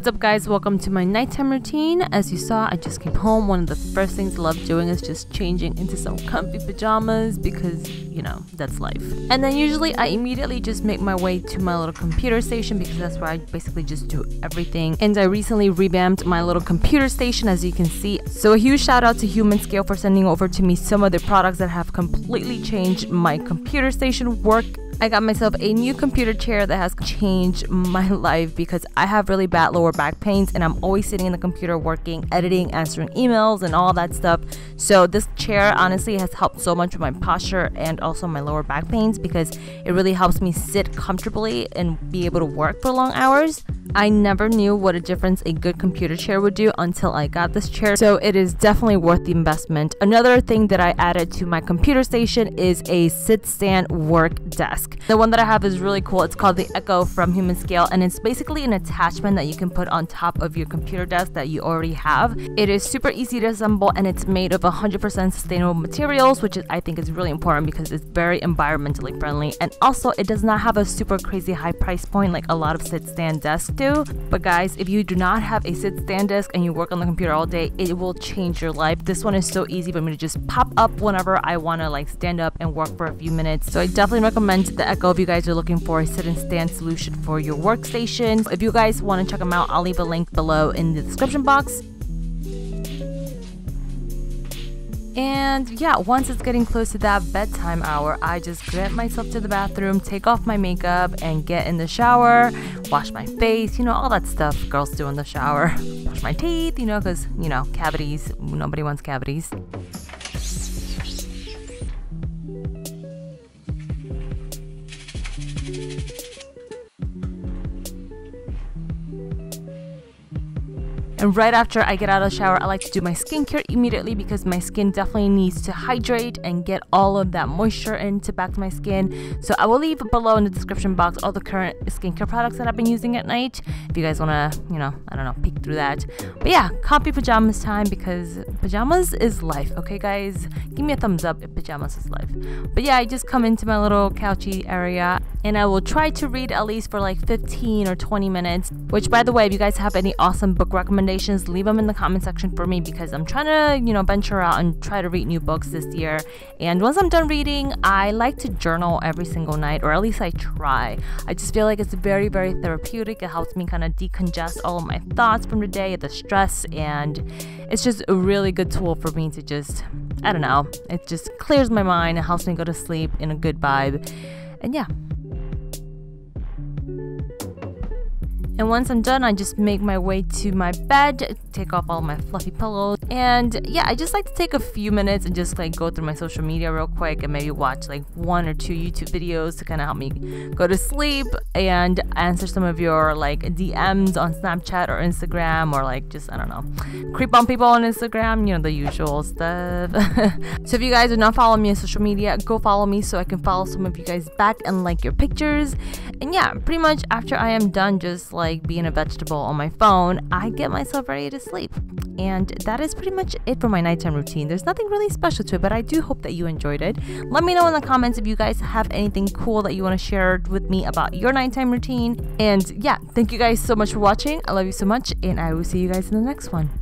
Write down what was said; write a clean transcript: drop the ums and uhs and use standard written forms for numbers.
What's up guys, welcome to my nighttime routine. As you saw, I just came home. One of the first things I love doing is just changing into some comfy pajamas because, you know, that's life. And then usually I immediately just make my way to my little computer station because that's where I basically just do everything. And I recently revamped my little computer station, as you can see. So a huge shout out to Human Scale for sending over to me some of the products that have completely changed my computer station work. I got myself a new computer chair that has changed my life because I have really bad lower back pains and I'm always sitting in the computer working, editing, answering emails and all that stuff. So this chair honestly has helped so much with my posture and also my lower back pains because it really helps me sit comfortably and be able to work for long hours. I never knew what a difference a good computer chair would do until I got this chair, so it is definitely worth the investment. Another thing that I added to my computer station is a sit-stand work desk. The one that I have is really cool. It's called the Echo from Human Scale, and it's basically an attachment that you can put on top of your computer desk that you already have. It is super easy to assemble and it's made of 100% sustainable materials, which I think is really important because it's very environmentally friendly, and also it does not have a super crazy high price point like a lot of sit-stand desks do. But guys, if you do not have a sit-stand desk and you work on the computer all day, it will change your life. This one is so easy for me to just pop up whenever I want to like stand up and work for a few minutes. So I definitely recommend the Echo if you guys are looking for a sit and stand solution for your workstation. If you guys want to check them out, I'll leave a link below in the description box. And yeah, once it's getting close to that bedtime hour, I just get myself to the bathroom, take off my makeup and get in the shower, wash my face, you know, all that stuff girls do in the shower. Wash my teeth, you know, because, you know, cavities, nobody wants cavities. And right after I get out of the shower, I like to do my skincare immediately because my skin definitely needs to hydrate and get all of that moisture into back to my skin. So I will leave below in the description box all the current skincare products that I've been using at night. If you guys want to, you know, I don't know, peek through that. But yeah, comfy pajamas time because pajamas is life, okay guys? Give me a thumbs up if pajamas is life. But yeah, I just come into my little couchy area and I will try to read at least for like 15 or 20 minutes. Which, by the way, if you guys have any awesome book recommendations, leave them in the comment section for me because I'm trying to, you know, venture out and try to read new books this year. And once I'm done reading, I like to journal every single night, or at least I try. I just feel like it's very, very therapeutic. It helps me kind of decongest all of my thoughts from the day, the stress, and it's just a really good tool for me to just, I don't know, it just clears my mind. It helps me go to sleep in a good vibe. And yeah. And once I'm done, I just make my way to my bed, take off all my fluffy pillows, and yeah, I just like to take a few minutes and just like go through my social media real quick and maybe watch like 1 or 2 YouTube videos to kind of help me go to sleep and answer some of your like DMs on Snapchat or Instagram, or like just, I don't know, creep on people on Instagram, you know, the usual stuff. So if you guys do not follow me on social media, go follow me so I can follow some of you guys back and like your pictures. And yeah, pretty much after I am done just like being a vegetable on my phone, I get myself ready to sleep. And that is pretty much it for my nighttime routine. There's nothing really special to it, but I do hope that you enjoyed it. Let me know in the comments if you guys have anything cool that you want to share with me about your nighttime routine. And yeah, thank you guys so much for watching. I love you so much, and I will see you guys in the next one.